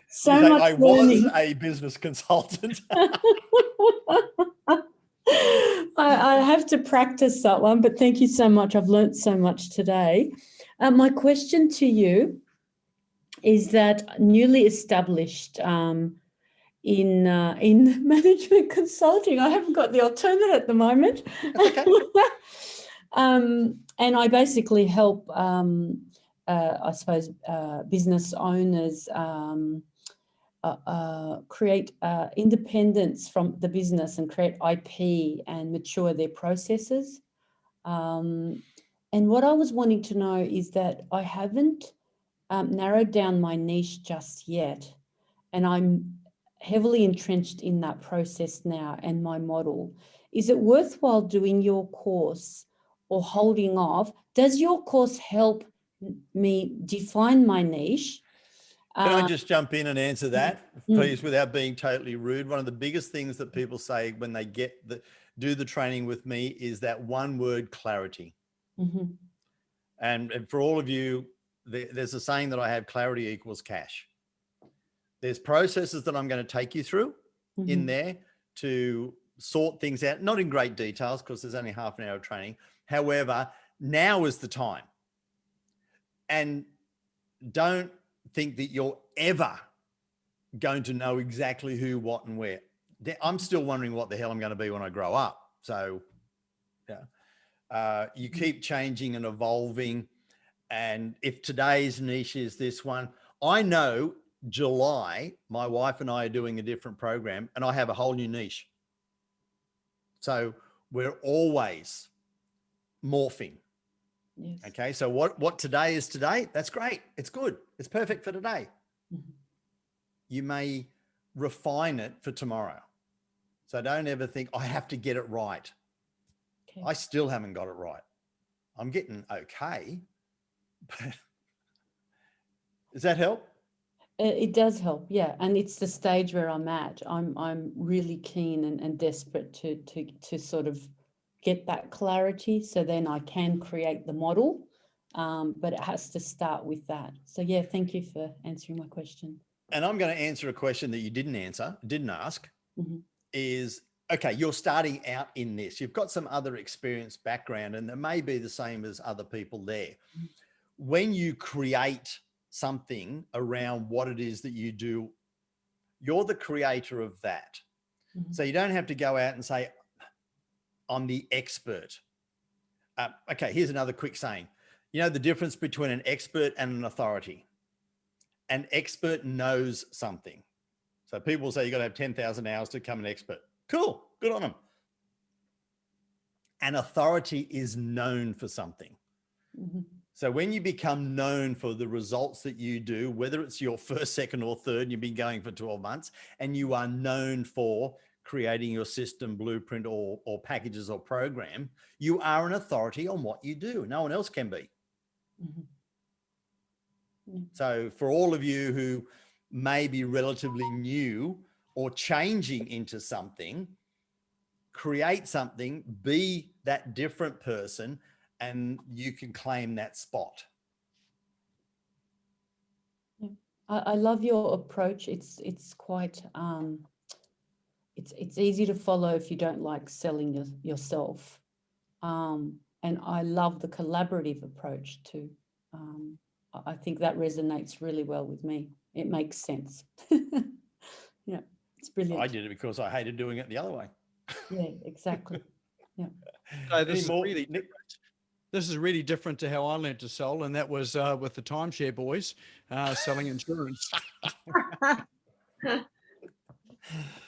So much I learning. was a business consultant. I have to practice that one, but thank you so much. I've learned so much today. My question to you is that newly established in management consulting, I haven't got the alternate at the moment. Okay. And I basically help, I suppose, business owners create independence from the business and create IP and mature their processes. And what I was wanting to know is that I haven't narrowed down my niche just yet, and I'm heavily entrenched in that process now and my model. Is it worthwhile doing your course or holding off? Does your course help me define my niche? Can I just jump in and answer that, please, without being totally rude? One of the biggest things that people say when they do the training with me is that one word: clarity. Mm-hmm. And for all of you, there's a saying that I have: clarity equals cash. There's processes that I'm going to take you through in there to sort things out, not in great details because there's only half an hour of training. However, now is the time. And don't think that you're ever going to know exactly who, what, and where. I'm still wondering what the hell I'm going to be when I grow up. So yeah, you keep changing and evolving. And if today's niche is this one, I know July, my wife and I are doing a different program and I have a whole new niche. So we're always morphing. Yes. Okay. So what today is today, that's great. It's good. It's perfect for today. You may refine it for tomorrow. So don't ever think I have to get it right. Okay. I still haven't got it right. I'm getting okay. But does that help? It does help, yeah. And it's the stage where I'm at. I'm really keen and desperate to sort of get that clarity, so then I can create the model. But it has to start with that. So yeah, thank you for answering my question. And I'm going to answer a question that you didn't ask, is, okay, you're starting out in this. You've got some other experience background and there may be the same as other people there. When you create something around what it is that you do, you're the creator of that. So you don't have to go out and say, I'm the expert. Okay, here's another quick saying. You know the difference between an expert and an authority? An expert knows something. So people say you got to have 10,000 hours to become an expert. Cool, good on them. An authority is known for something. So when you become known for the results that you do, whether it's your first, second, or third, and you've been going for 12 months, and you are known for creating your system, blueprint, or packages or program, you are an authority on what you do. No one else can be. So for all of you who may be relatively new or changing into something, create something, be that different person, and you can claim that spot. Yeah. I love your approach. It's quite it's easy to follow if you don't like selling yourself. And I love the collaborative approach too. I think that resonates really well with me. It makes sense. Yeah, it's brilliant. I did it because I hated doing it the other way. Yeah, exactly. Yeah. So this is really different to how I learned to sell, and that was with the timeshare boys selling insurance.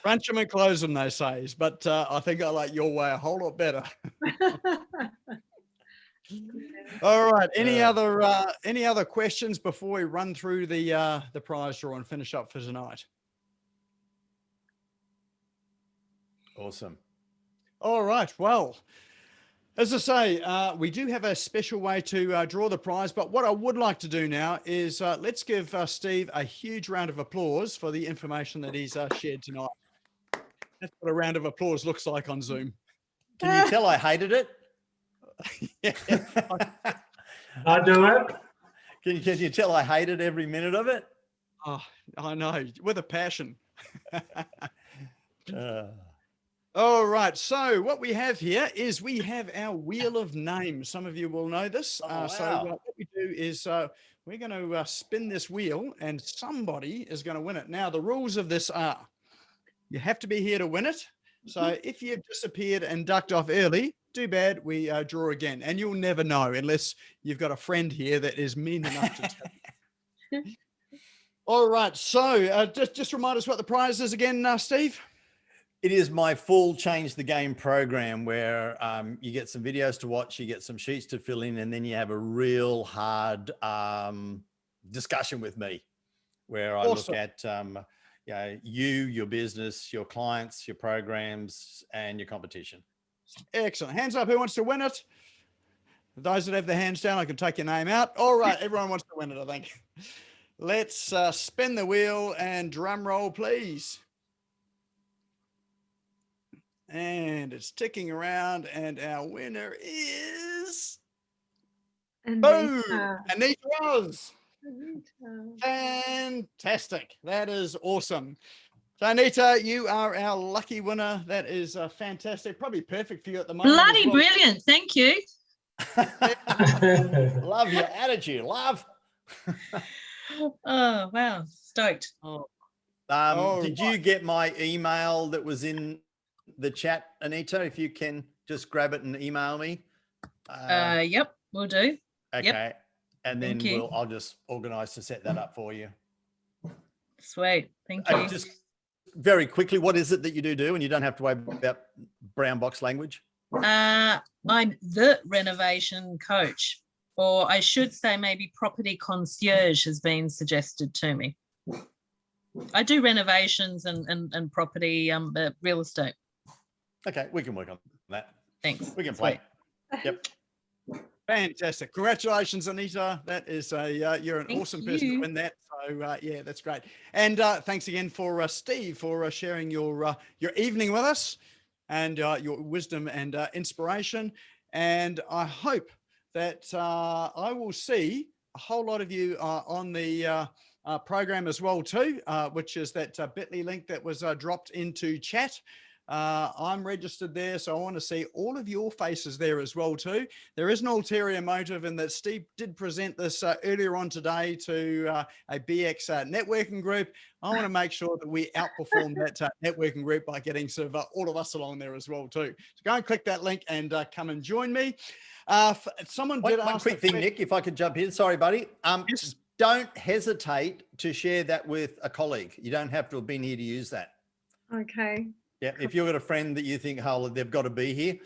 Crunch them and close them, they say. But I think I like your way a whole lot better. All right. Any other questions before we run through the prize draw and finish up for tonight? Awesome. All right. Well, as I say, we do have a special way to draw the prize, but what I would like to do now is let's give Steve a huge round of applause for the information that he's shared tonight. That's what a round of applause looks like on Zoom. Can you tell I hated it? Yeah. I do it. Can you tell I hated every minute of it? Oh, I know, with a passion. All right. So what we have here is we have our wheel of names. Some of you will know this. Oh, So wow. what we do is we're going to spin this wheel and somebody is going to win it. Now, the rules of this are you have to be here to win it. So if you've disappeared and ducked off early, too bad, we draw again. And you'll never know unless you've got a friend here that is mean enough to tell you. All right. So just remind us what the prize is again, Steve. It is my full Change the Game program where you get some videos to watch, you get some sheets to fill in, and then you have a real hard discussion with me where I Awesome. look at your business, your clients, your programs, and your competition. Excellent. Hands up. Who wants to win it? Those that have their hands down, I can take your name out. All right. Everyone wants to win it, I think. Let's spin the wheel and drum roll, please. And it's ticking around, and our winner is boom, Anita Ross. Fantastic. That is awesome. So Anita, you are our lucky winner. That is fantastic. Probably perfect for you at the moment. Bloody brilliant. Thank you. Love your attitude, love. Oh, wow. Stoked. Did you get my email that was in the chat, Anita? If you can just grab it and email me. Yep, we'll do. Okay. Yep. And then I'll just organize to set that up for you. Sweet. Thank you. Just very quickly, what is it that you do? And you don't have to worry about brown box language. I'm the renovation coach, or I should say maybe property concierge has been suggested to me. I do renovations and property real estate. Okay, we can work on that. Thanks. We can play. Yep. Fantastic. Congratulations, Anita. That is you're an awesome person to win that. So yeah, that's great. And thanks again for Steve for sharing your evening with us and your wisdom and inspiration. And I hope that I will see a whole lot of you on the program as well too, which is that bit.ly link that was dropped into chat. I'm registered there, so I want to see all of your faces there as well too. There is an ulterior motive in that Steve did present this earlier on today to a BX networking group. I want to make sure that we outperform that networking group by getting sort of all of us along there as well too. So go and click that link and come and join me. Someone did ask one quick thing, Nick, if I could jump in. Sorry, buddy. Yes. Don't hesitate to share that with a colleague. You don't have to have been here to use that. Okay. Yeah, if you've got a friend that you think, oh, they've got to be here,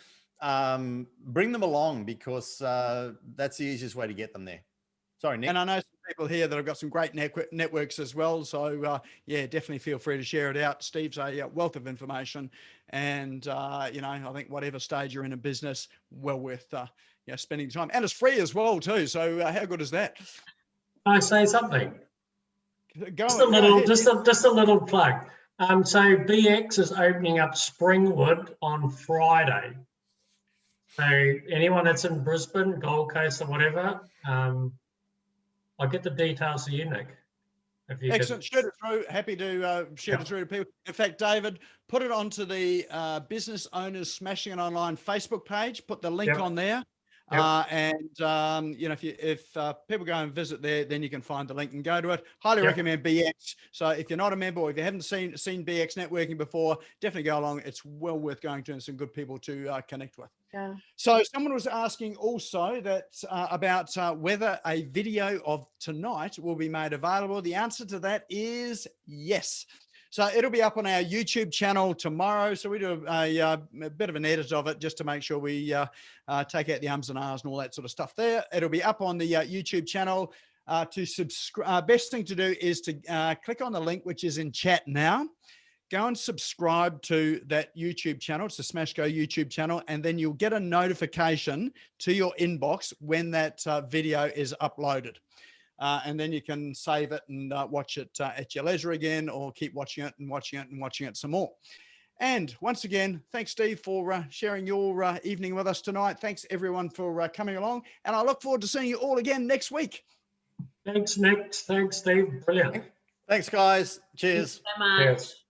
bring them along because that's the easiest way to get them there. Sorry, Nick. And I know some people here that have got some great networks as well. So yeah, definitely feel free to share it out. Steve's a wealth of information, and you know, I think whatever stage you're in a business, well worth spending time, and it's free as well too. So how good is that? I say something? Go Just a on, go little, ahead. just a little plug. So BX is opening up Springwood on Friday. So anyone that's in Brisbane, Gold Coast, or whatever, I'll get the details to you, Nick. If you Excellent. Shoot it through. Happy to shoot it through to people. In fact, David, put it onto the Business Owners Smashing It Online Facebook page. Put the link on there. And you know, if people go and visit there, then you can find the link and go to it. Highly recommend BX. So if you're not a member or if you haven't seen BX networking before, definitely go along. It's well worth going to and some good people to connect with. Yeah. So someone was asking also that about whether a video of tonight will be made available. The answer to that is yes. So it'll be up on our YouTube channel tomorrow. So we do a bit of an edit of it just to make sure we take out the ums and ahs and all that sort of stuff there. It'll be up on the YouTube channel. To subscribe, best thing to do is to click on the link, which is in chat now. Go and subscribe to that YouTube channel. It's the Smash Go YouTube channel. And then you'll get a notification to your inbox when that video is uploaded. And then you can save it and watch it at your leisure again, or keep watching it and watching it and watching it some more. And once again, thanks, Steve, for sharing your evening with us tonight. Thanks, everyone, for coming along. And I look forward to seeing you all again next week. Thanks, Nick. Thanks, Steve. Brilliant. Thanks, guys. Cheers. Thanks so much. Cheers.